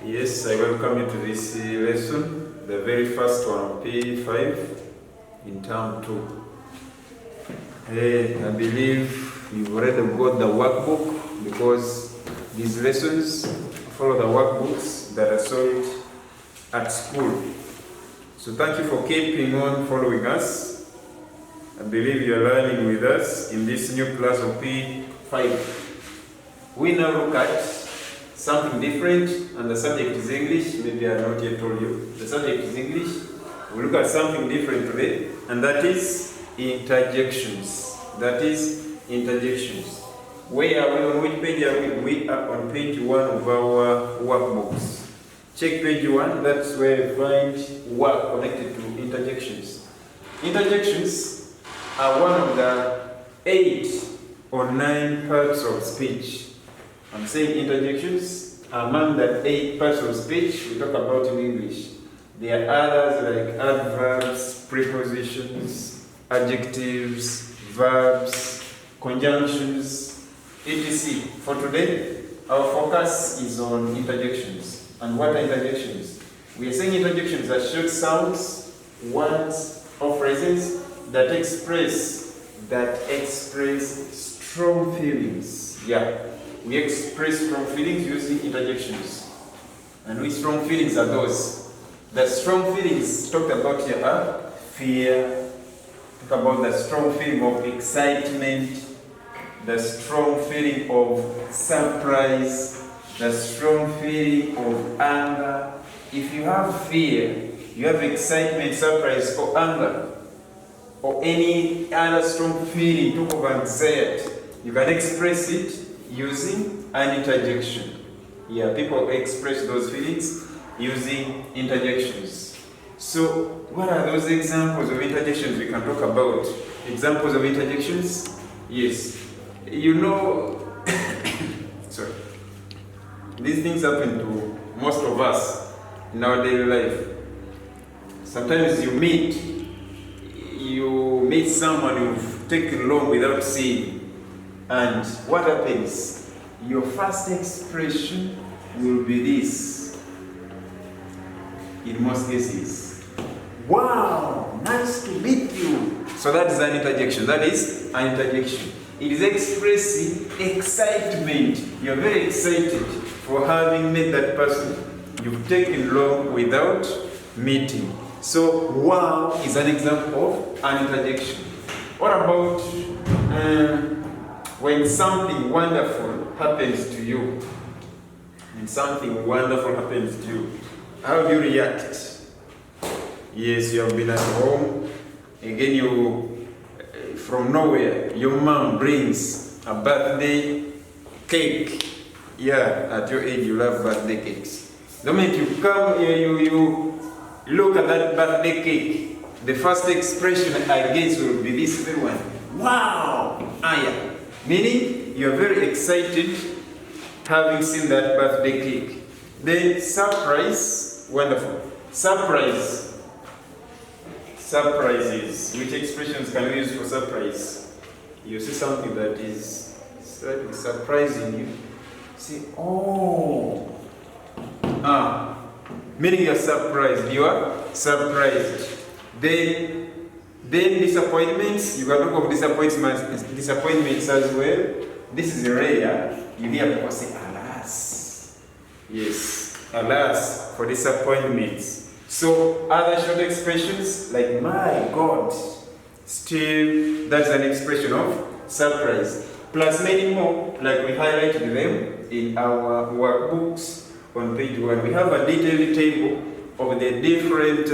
Yes, I welcome you to this lesson, the very first one of P.5 in term 2. I believe you've already got the workbook because these lessons follow the workbooks that are sold at school. So thank you for keeping on following us. I believe you're learning with us in this new class of P.5. We now look at something different, and the subject is English. Maybe I not yet told you. The subject is English. We look at something different today, and that is interjections. That is interjections. Where are we? On which page are we? We are on page 1 of our workbooks. Check page 1. That's where you find work connected to interjections. Interjections are one of the 8 or 9 parts of speech. I'm saying interjections among the 8 parts of speech we talk about in English. There are others like adverbs, prepositions, adjectives, verbs, conjunctions, etc. For today, our focus is on interjections. And what are interjections? We are saying interjections are short sounds, words, or phrases that express strong feelings. Yeah. We express strong feelings using interjections. And which strong feelings are those? The strong feelings talked about here are fear, talk about the strong feeling of excitement, the strong feeling of surprise, the strong feeling of anger. If you have fear, you have excitement, surprise, or anger, or any other strong feeling, talk of anxiety, you can express it using an interjection. Yeah, people express those feelings using interjections. So, what are those examples of interjections we can talk about? Examples of interjections? Yes. You know, sorry. These things happen to most of us in our daily life. Sometimes you meet someone you've taken long without seeing. And what happens? Your first expression will be this. In most cases, wow, nice to meet you. So that is an interjection. That is an interjection. It is expressing excitement. You're very excited for having met that person you've taken long without meeting. So wow is an example of an interjection. What about when something wonderful happens to you? When something wonderful happens to you, how do you react? Yes, you have been at home. Again, you, from nowhere, your mom brings a birthday cake. Yeah, at your age, you love birthday cakes. The moment you come here, you look at that birthday cake, the first expression I guess will be this very one. Wow! Yeah. Meaning, you're very excited having seen that birthday cake. Then surprise, wonderful. Surprises. Which expressions can we use for surprise? You see something that is slightly surprising you. See, oh. Meaning you're surprised. You are surprised. Then disappointments, you can talk of disappointments as well. This is rare. You hear people say, alas. Yes, alas for disappointments. So other short expressions like, my God, still, that's an expression of surprise. Plus many more, like we highlighted them in our workbooks on page 1. We have a detailed table of the different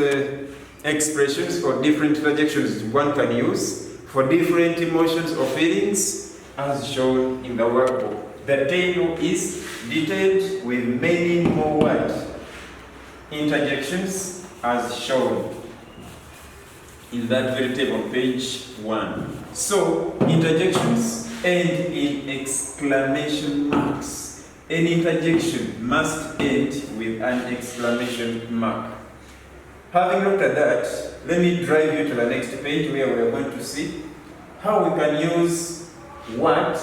expressions or different interjections one can use for different emotions or feelings as shown in the workbook. The table is detailed with many more words. Interjections as shown in that very table, page 1. So, interjections end in exclamation marks. Any interjection must end with an exclamation mark. Having looked at that, let me drive you to the next page where we are going to see how we can use what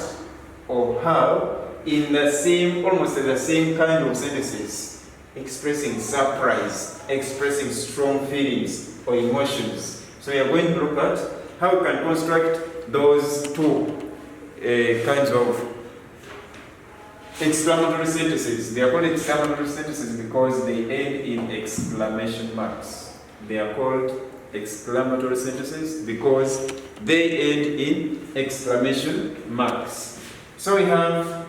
or how in the same, almost the same kind of sentences. expressing surprise, expressing strong feelings or emotions. So we are going to look at how we can construct those two kinds of exclamatory sentences. They are called exclamatory sentences because they end in exclamation marks. They are called exclamatory sentences because they end in exclamation marks. So we have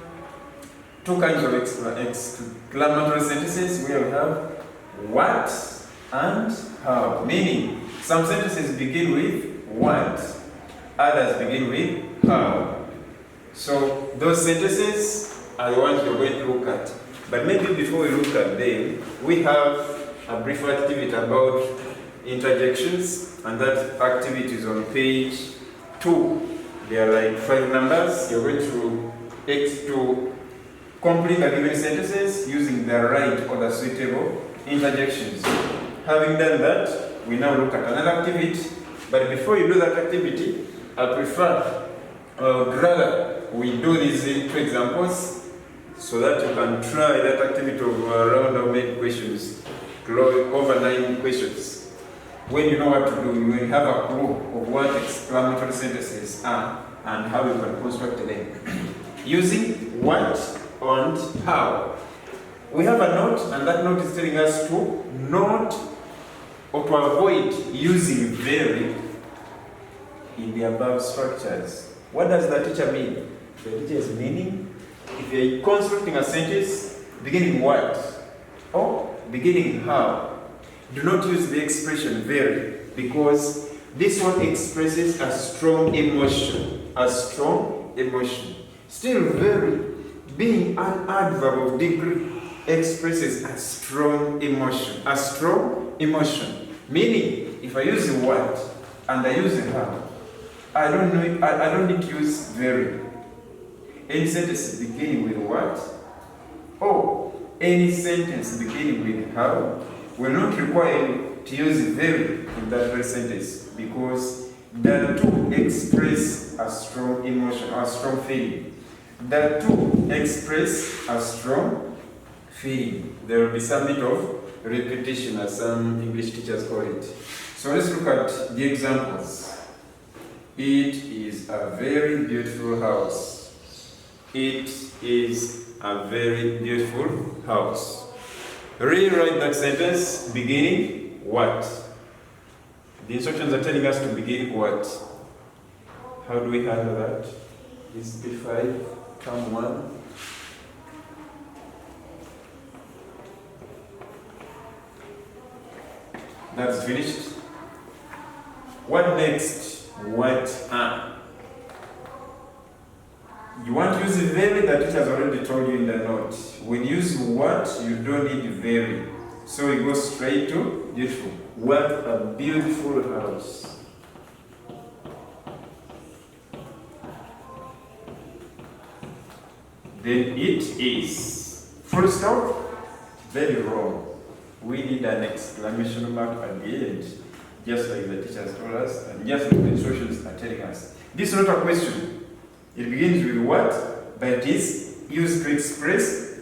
two kinds of exclamatory sentences. We have what and how. Meaning, some sentences begin with what, others begin with how. So those sentences are the ones we're going to look at. But maybe before we look at them, we have a brief activity about interjections, and that activity is on page 2. There are like 5 numbers. You're going to complete the given sentences using the right or the suitable interjections. Having done that, we now look at another activity. But before you do that activity, I prefer, rather, we do these 2 examples so that you can try that activity of around how many questions, over 9 questions. When you know what to do, you will have a clue of what exclamatory sentences are and how you can construct them. Using what and how. We have a note, and that note is telling us to note or to avoid using very in the above structures. What does the teacher mean? The teacher is meaning if you're constructing a sentence beginning what or beginning how, do not use the expression very, because this one expresses a strong emotion. A strong emotion. Still, very, being an adverb of degree, expresses a strong emotion. A strong emotion. Meaning, if I use the what and I use the how, I don't need to use very. Any sentence beginning with what or any sentence beginning with how will not require you to use very in that very sentence, because the two express a strong emotion or a strong feeling. The two express a strong feeling. There will be some bit of repetition, as some English teachers call it. So let's look at the examples. It is a very beautiful house. It is a very beautiful house. Rewrite that sentence beginning what? The instructions are telling us to begin what? How do we handle that? This is P.5, term 1. That's finished. What next? What are? You want to use very, the teacher has already told you in the note. When you use what, you don't need very. So we go straight to beautiful. What a beautiful house. Then it is. Full stop? Very wrong. We need an exclamation mark at the end, just like the teacher has told us, and just like the instructions are telling us. This is not a question. It begins with what, but it is used to express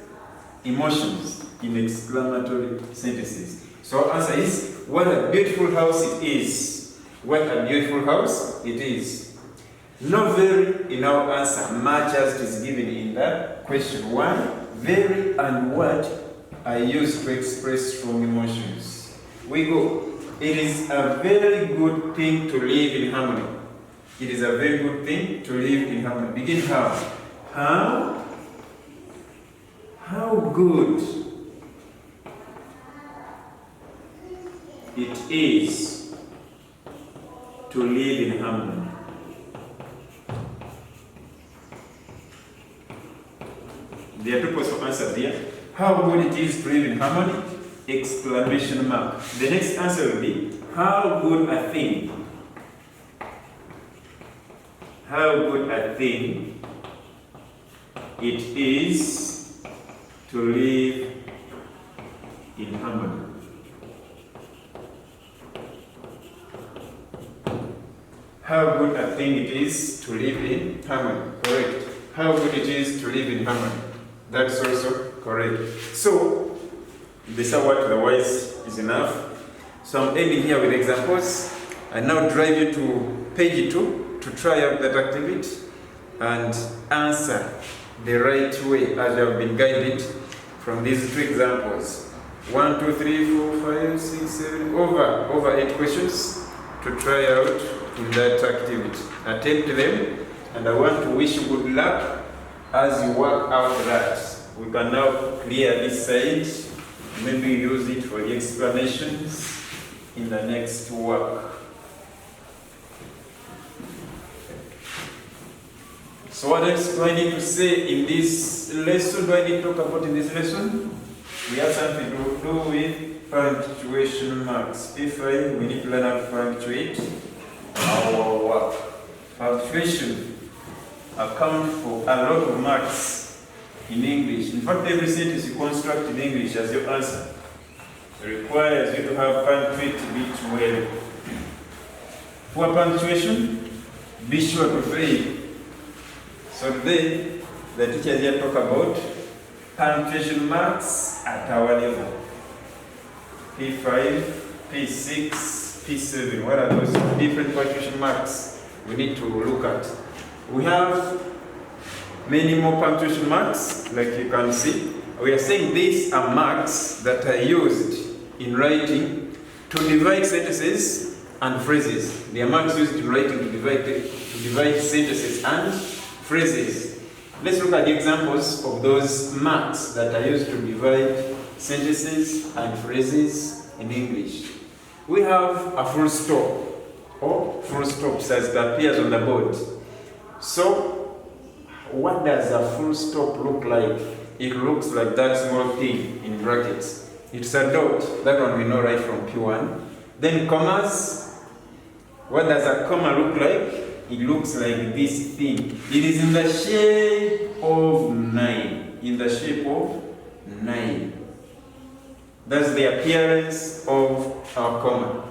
emotions in exclamatory sentences. So answer is, what a beautiful house it is. What a beautiful house it is. No very in our answer, much as it is given in the question. Why? Very and what are used to express strong emotions. We go. It is a very good thing to live in harmony. It is a very good thing to live in harmony. Begin how? How good it is to live in harmony. There are two possible answers here. How good it is to live in harmony? Exclamation mark. The next answer will be, how good a thing. How good a thing it is to live in harmony. How good a thing it is to live in harmony. Correct. How good it is to live in harmony. That's also correct. So, They say what otherwise is enough. So I'm ending here with examples. I now drive you to page 2 to try out that activity and answer the right way as you have been guided from these 2 examples. 1, 2, 3, 4, 5, 6, 7, over 8 questions to try out in that activity. Attempt them, and I want to wish you good luck as you work out that. We can now clear this side, maybe use it for the explanations in the next work. So what else do I need to say in this lesson? Do I need to talk about in this lesson? We have something to do with punctuation marks. P.5, we need to learn how to punctuate our work. Punctuation accounts for a lot of marks in English. In fact, every sentence you construct in English as your answer requires you to have punctuate it well. For punctuation, be sure to fail. So today, the teacher here talk about punctuation marks at our level. P5, P6, P7. What are those different punctuation marks we need to look at? We have many more punctuation marks, like you can see. We are saying these are marks that are used in writing to divide sentences and phrases. They are marks used in writing to divide sentences and phrases. Let's look at the examples of those marks that are used to divide sentences and phrases in English. We have a full stop, or full stop as it appears on the board. So, what does a full stop look like? It looks like that small thing in brackets. It's a dot, that one we know right from P1. Then commas, what does a comma look like? It looks like this thing. It is in the shape of 9. In the shape of 9. That's the appearance of our comma.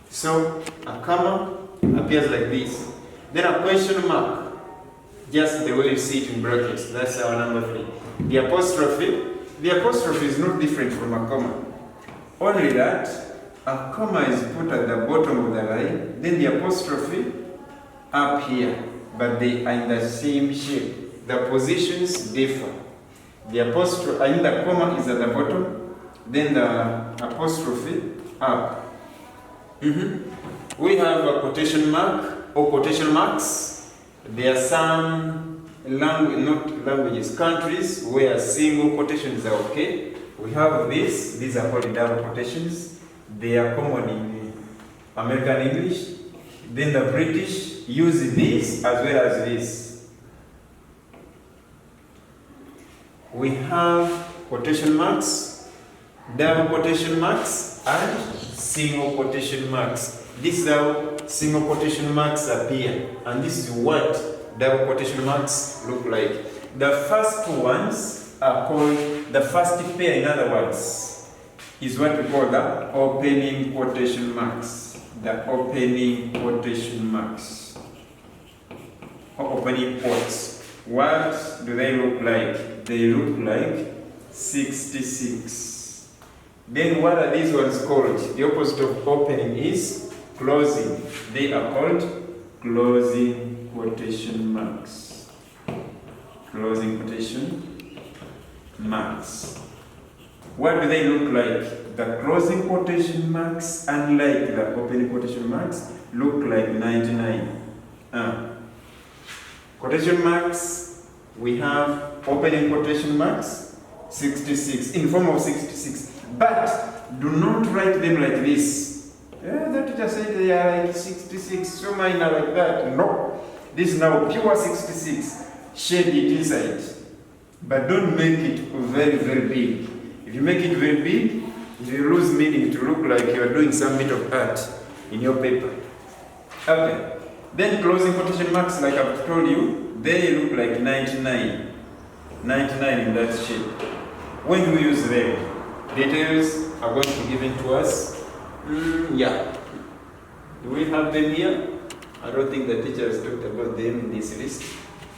So a comma appears like this. Then a question mark, just the way you see it in brackets. That's our number 3. The apostrophe is not different from a comma. Only that a comma is put at the bottom of the line, then the apostrophe up here, but they are in the same shape. The positions differ. The apostrophe, the comma is at the bottom, then the apostrophe up. We have a quotation mark or quotation marks. There are some countries where single quotations are okay. We have these are called double quotations. They are common in American English. Then the British use this as well as this. We have quotation marks, double quotation marks, and single quotation marks. This is how single quotation marks appear, and this is what double quotation marks look like. The first two ones are called, the first pair in other words, is what we call the opening quotation marks. The opening quotation marks, or opening quotes. What do they look like? They look like 66. Then what are these ones called? The opposite of opening is closing. They are called closing quotation marks. Closing quotation marks. What do they look like? The closing quotation marks, unlike the opening quotation marks, look like 99. Quotation marks, we have opening quotation marks, 66, in form of 66. But do not write them like this. The teacher said they are like 66, so mine are like that. No. This is now pure 66. Shade it inside. But don't make it very, very big. If you make it very big, it will lose meaning to look like you are doing some bit of art in your paper. Okay. Then closing quotation marks, like I've told you, they look like 99. 99 in that shape. When do we use them? Details are going to be given to us. Yeah. Do we have them here? I don't think the teacher has talked about them in this list.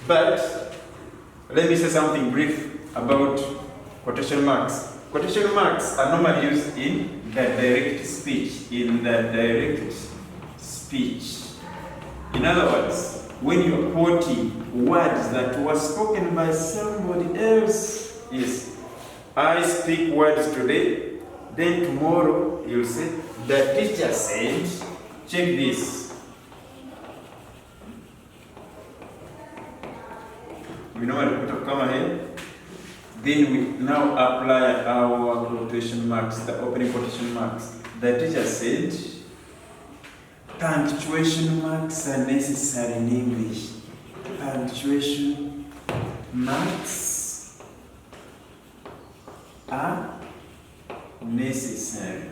But let me say something brief about quotation marks. Quotation marks are normally used in the direct speech. In the direct speech. In other words, when you're quoting words that were spoken by somebody else, yes, I speak words today, then tomorrow you'll say, the teacher said, check this. We normally put a comma here. Then we now apply our quotation marks, the opening quotation marks. The teacher said, punctuation marks are necessary in English. Punctuation marks are necessary.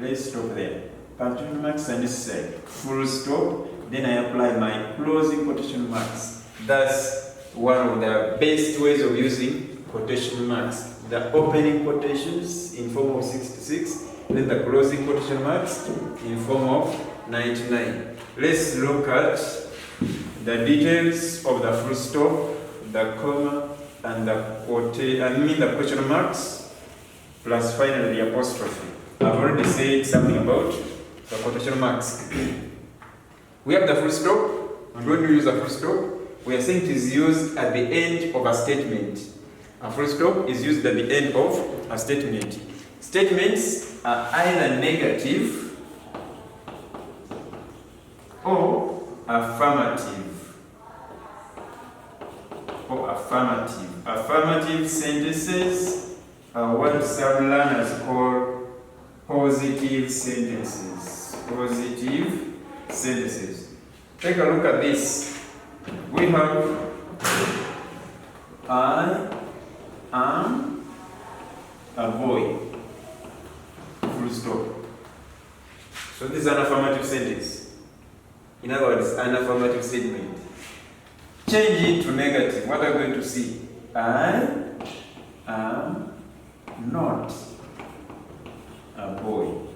Let's stop there. Punctuation marks are necessary. Full stop. Then I apply my closing quotation marks. That's one of the best ways of using quotation marks. The opening quotations in form of 66, then the closing quotation marks in form of 99. Let's look at the details of the full stop, the comma, and the question marks, plus finally the apostrophe. I've already said something about the quotation marks. We have the full stop, and when we use the full stop, we are saying it is used at the end of a statement. A full stop is used at the end of a statement. Statements are either negative or affirmative. Affirmative sentences are what some learners call positive sentences. Positive sentences. Take a look at this. We have I am a boy. Full stop. So this is an affirmative sentence. In other words, an affirmative statement. Change it to negative. What are we going to see? I am not a boy.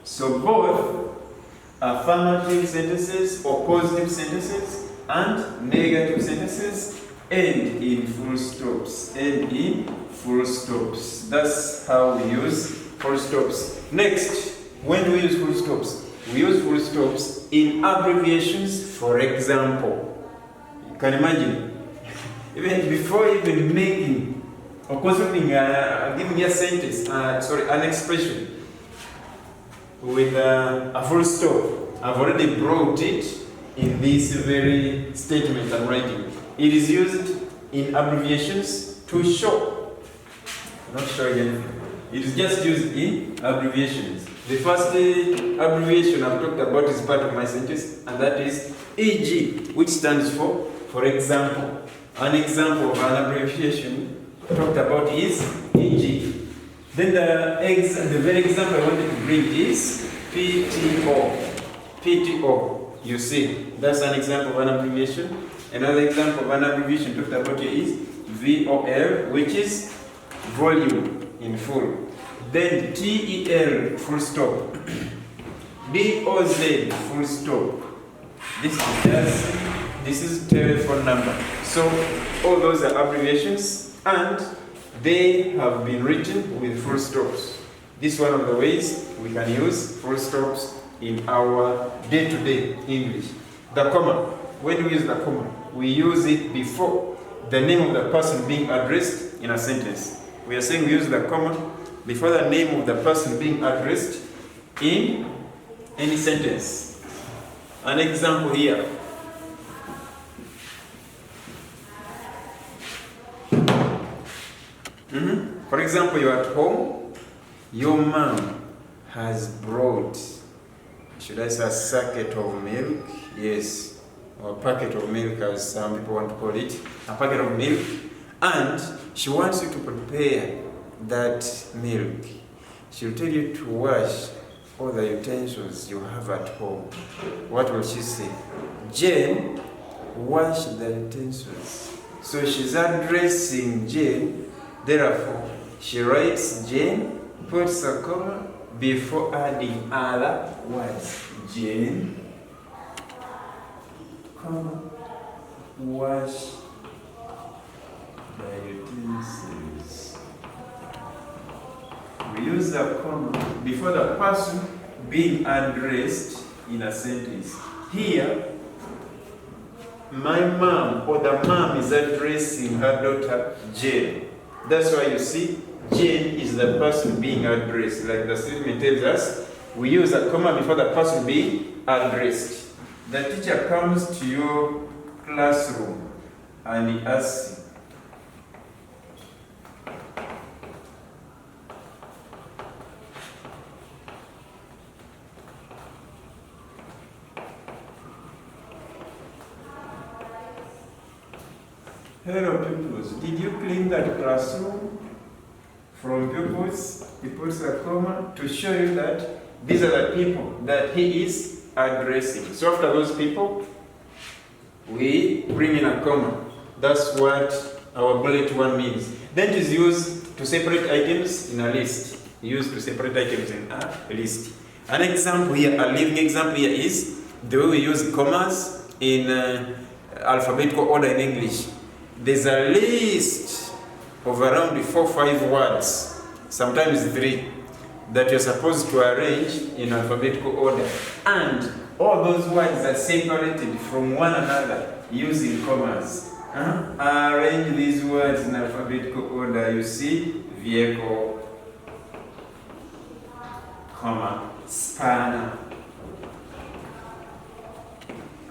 So both affirmative sentences or positive sentences and negative sentences end in full stops. End in full stops. That's how we use full stops. Next, when do we use full stops? We use full stops in abbreviations. For example, you can imagine, even before even making or constructing, giving a sentence, an expression with a full stop, I've already brought it in this very statement I'm writing. It is used in abbreviations to show, not showing anything. It is just used in abbreviations. The first abbreviation I've talked about is part of my sentence, and that is EG, which stands for example. An example of an abbreviation talked about is EG. Then the very example I wanted to bring is PTO. PTO. You see, that's an example of an abbreviation. Another example of an abbreviation talked about here is VOL, which is volume in full. Then TEL, full stop. DOZ, full stop. This is telephone number. So all those are abbreviations, and they have been written with full stops. This is one of the ways we can use full stops in our day-to-day English. The comma, when we use the comma, we use it before the name of the person being addressed in a sentence. We are saying we use the comma before the name of the person being addressed in any sentence. An example here. For example, you're at home, your mom has brought, should I say, a sacket of milk? Yes, or a packet of milk, as some people want to call it, a packet of milk, and she wants you to prepare that milk. She'll tell you to wash all the utensils you have at home. What will she say? Jane, wash the utensils. So she's addressing Jane, therefore she writes Jane, puts a comma before adding other words. Jane, comma, wash the utensils. We use a comma before the person being addressed in a sentence. Here, my mom or the mom is addressing her daughter Jane. That's why you see Jane is the person being addressed. Like the statement tells us, we use a comma before the person being addressed. The teacher comes to your classroom and he asks, hello pupils, did you clean that classroom? From pupils, he puts a comma to show you that these are the people that he is addressing. So after those people, we bring in a comma. That's what our bullet one means. Then it is used to separate items in a list. Used to separate items in a list. An example here, a living example here is the way we use commas in alphabetical order in English. There's a list of around 4 or 5 words, sometimes 3, that you're supposed to arrange in alphabetical order. And all those words are separated from one another using commas. Arrange these words in alphabetical order. You see, vehicle, comma, spanner,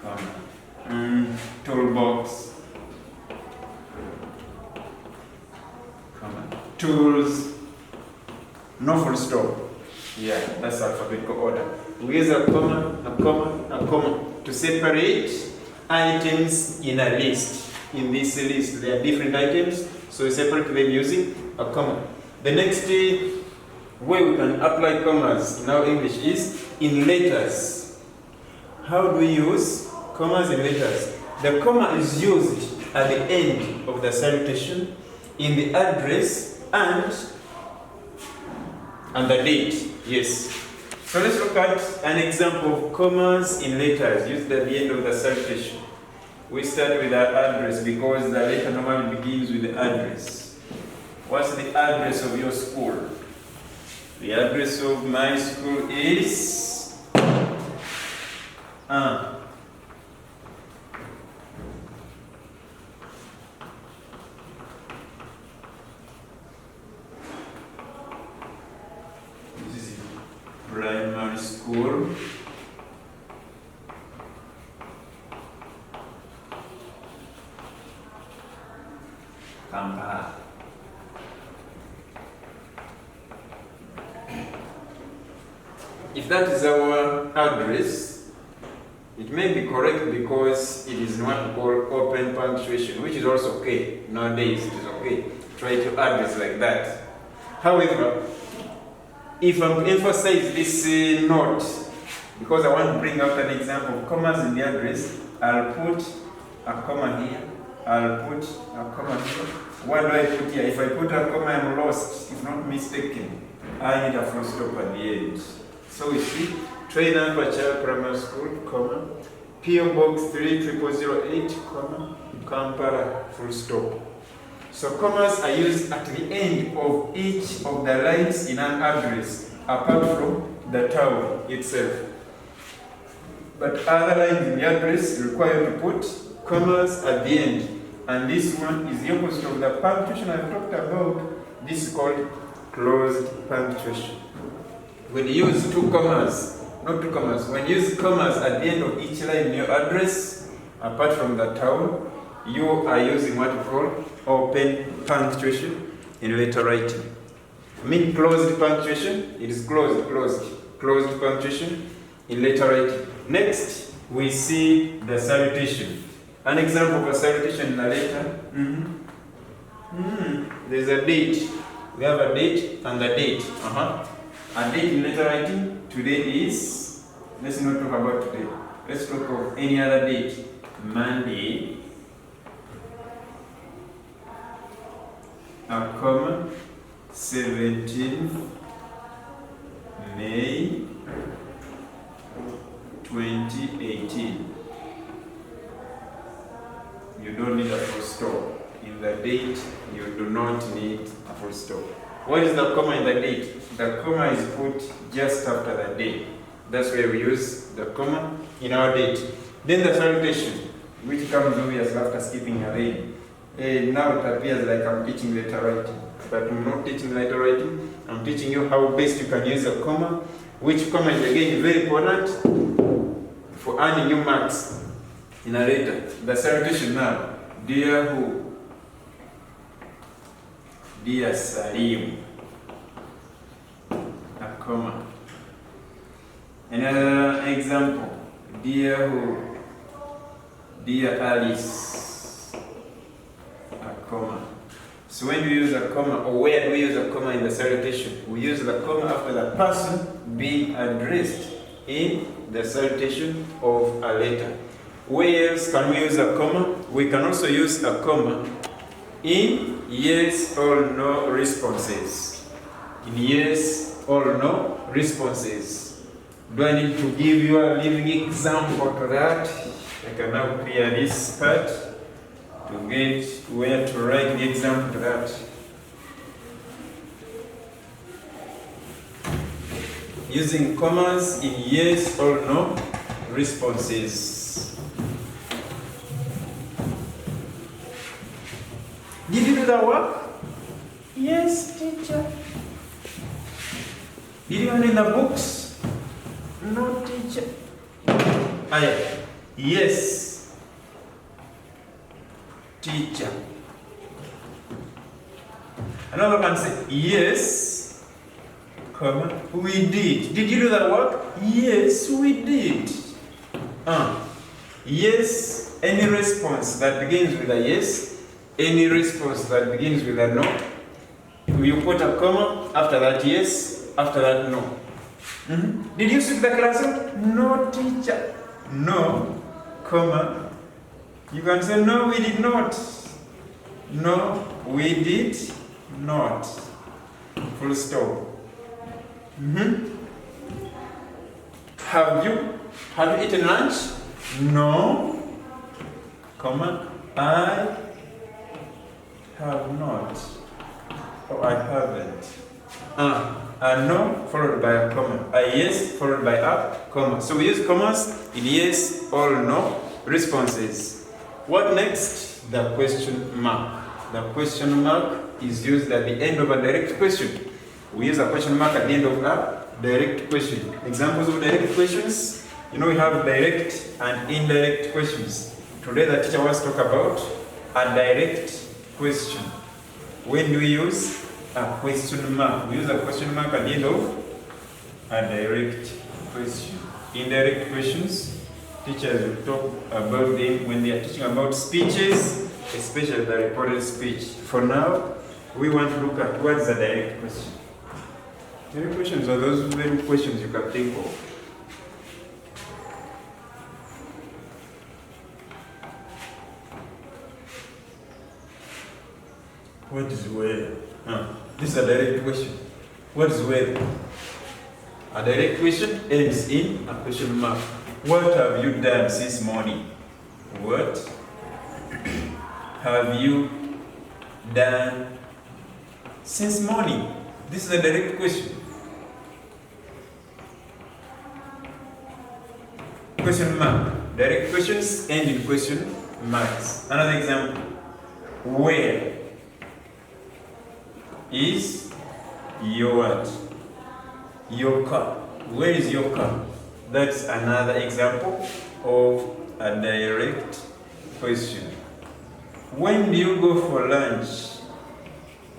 comma, toolbox, comma, tools, no full stop. Yeah, that's alphabetical order. We use a comma, a comma, a comma to separate items in a list. In this list, there are different items, so we separate them using a comma. The next way we can apply commas in our English is in letters. How do we use commas in letters? The comma is used at the end of the salutation, in the address, and the date. Yes. So let's look at an example of commas in letters used at the end of the salutation. We start with our address because the letter normally begins with the address. What's the address of your school? The address of my school is this is primary school. Kampala. If that is our address, it may be correct because it is what we call open punctuation, which is also okay. Nowadays it is okay. Try to address like that. However, if I emphasize this note, because I want to bring out an example of commas in the address, I'll put a comma here. I'll put a comma here. What do I put here? If I put a comma, I'm lost. If not mistaken, I need a full stop at the end. So we see, Train Child Primary School, comma, P.O. Box 30008, comma, Kampala, full stop. So commas are used at the end of each of the lines in an address, apart from the town itself. But other lines in the address require to put commas at the end. And this one is the opposite of the punctuation I've talked about. This is called closed punctuation. When you use two commas, not two commas, when you use commas at the end of each line in your address, apart from the town, you are using what we call open punctuation in letter writing. I mean closed punctuation, it is closed punctuation in letter writing. Next, we see the salutation. An example of a salutation in a letter. There's a date. We have a date and a date. A date in letter writing. Today is, let's not talk about today. Let's talk of any other date. Monday. A comma. 17th May 2018. You don't need a full stop in the date, you do not need a full stop. What is the comma in the date? The comma is put just after the date. That's where we use the comma in our date. Then the salutation, which comes obviously after skipping a line. Now it appears like I'm teaching letter writing, but I'm not teaching letter writing. I'm teaching you how best you can use a comma, which comma is again very important for earning you marks in a letter. The salutation now, dear who? Dear Salim. A comma. Another example, dear who? Dear Alice. A comma. So when we use a comma, or where do we use a comma in the salutation? We use the comma after the person being addressed in the salutation of a letter. Where else can we use a comma? We can also use a comma in yes or no responses. In yes or no responses. Do I need to give you a living example to that? I can now clear this part to get where to write the example to that. Using commas in yes or no responses. Did you do the work? Yes, teacher. Did you read the books? No, teacher. Yes, teacher. Another can say, yes, comma, we did. Did you do that work? Yes, we did. Yes, any response that begins with a yes, any response that begins with a no, you put a comma, after that yes, after that no. Did you sweep the classroom? No, teacher. No, comma. You can say, no, we did not. No, we did not. Full stop. Have you eaten lunch? No, comma. I have not. Or I haven't. A no followed by a comma. A yes followed by a comma. So we use commas in yes or no responses. What next? The question mark. The question mark is used at the end of a direct question. We use a question mark at the end of a direct question. Examples of direct questions. You know, we have direct and indirect questions. Today the teacher wants to talk about a direct question. When do we use a question mark? We use a question mark at the end of a direct question. Indirect questions, teachers will talk about them when they are teaching about speeches, especially the reported speech. For now, we want to look at what is a direct question. Direct questions are those very questions you can think of. What is weather? This is a direct question. What is weather? A direct question ends in a question mark. What have you done since morning? What have you done since morning? This is a direct question. Question mark. Direct questions end in question marks. Another example. Where is your what? Your car. Where is your car? That's another example of a direct question. When do you go for lunch?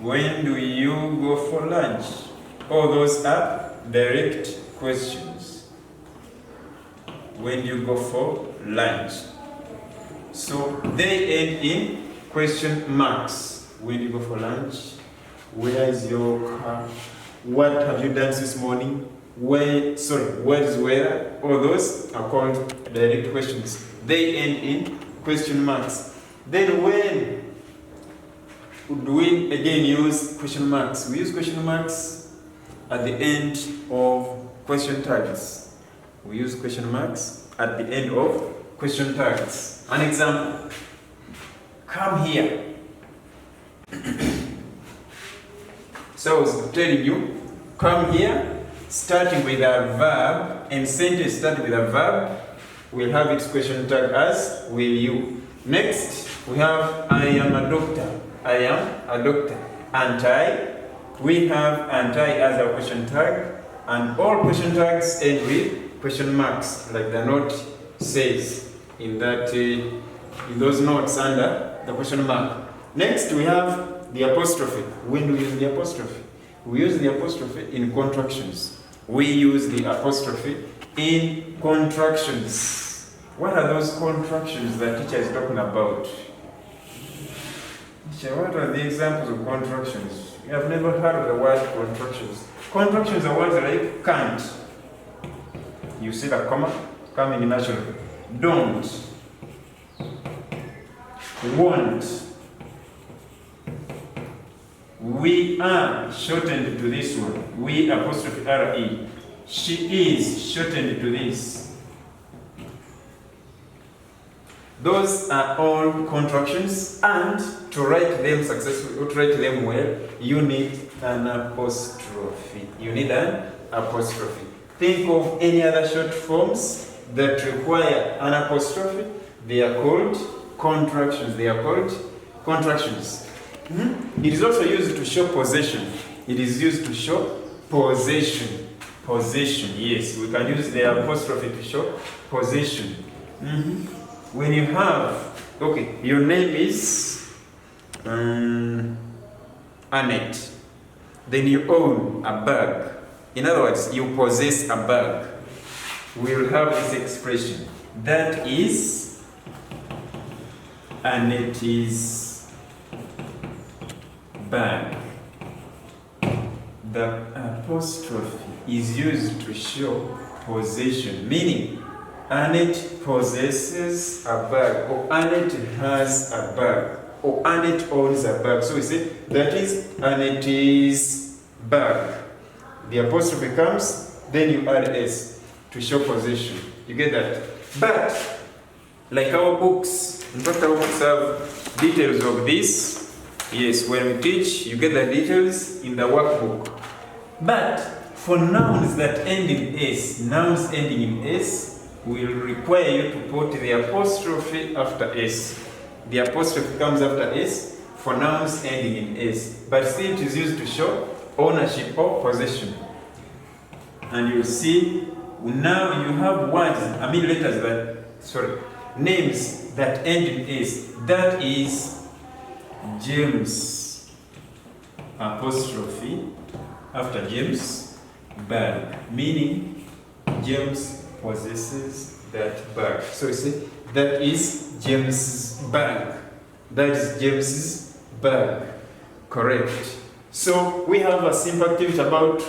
When do you go for lunch? All those are direct questions. When do you go for lunch? So they end in question marks. When do you go for lunch? Where is your car? What have you done this morning? What is where? All those are called direct questions. They end in question marks. Then when do we again use question marks? We use question marks at the end of question tags. We use question marks at the end of question tags. An example. Come here. So I was telling you, come here, starting with a verb, and sentence starting with a verb, we'll have its question tag as will you. Next, we have I am a doctor. I am a doctor. And I, we have and I as our question tag, and all question tags end with question marks, like the note says in that in those notes under the question mark. Next, we have the apostrophe. When do we use the apostrophe? We use the apostrophe in contractions. We use the apostrophe in contractions. What are those contractions that teacher is talking about? Teacher, what are the examples of contractions? You have never heard of the word contractions. Contractions are words like can't. You see the comma coming naturally. Don't. Won't. We are shortened to this one. We apostrophe RE. She is shortened to this. Those are all contractions, and to write them successfully, to write them well, you need an apostrophe. You need an apostrophe. Think of any other short forms that require an apostrophe. They are called contractions. They are called contractions. It is also used to show possession. It is used to show possession. Possession, yes. We can use the apostrophe to show possession. When you have, okay, your name is Annette. Then you own a bag. In other words, you possess a bag. We will have this expression. That is Annette's bag. The apostrophe is used to show possession, meaning Annette possesses a bag, or Annette has a bag, or Annette owns a bag. So we say that is Annette's bag. The apostrophe comes, then you add S to show possession. You get that? But like our books, in fact our books have details of this. Yes, when we teach, you get the details in the workbook. But for nouns that end in S, nouns ending in S, will require you to put the apostrophe after S. The apostrophe comes after S for nouns ending in S. But still it is used to show ownership or possession. And you'll see, now you have words, names that end in S. That is James apostrophe after James bag, meaning James possesses that bag. So you see, that is James's bag. That is James's bag. Correct. So we have a simple activity about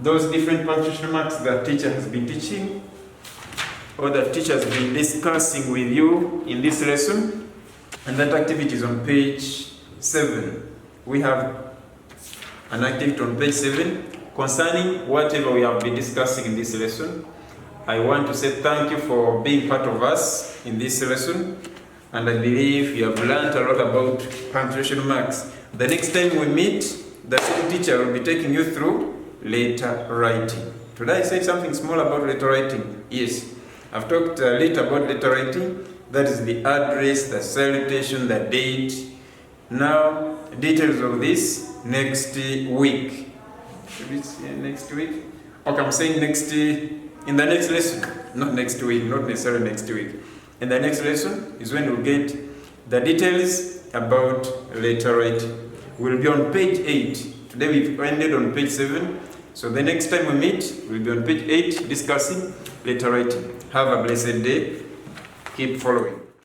those different punctuation marks that teacher has been teaching, or that teacher has been discussing with you in this lesson. And that activity is on page 7. We have an activity on page 7 concerning whatever we have been discussing in this lesson. I want to say thank you for being part of us in this lesson, and I believe you have learned a lot about punctuation marks. The next time we meet, the same teacher will be taking you through letter writing. Today I said something small about letter writing. Yes, I've talked a little about letter writing. That is the address, the salutation, the date. Now, details of this next week. Should we say next week? Okay, I'm saying next, in the next lesson. Not next week, not necessarily next week. In the next lesson is when we'll get the details about letter writing. We'll be on page 8. Today we've ended on page 7. So the next time we meet, we'll be on page 8 discussing letter writing. Have a blessed day. Keep following.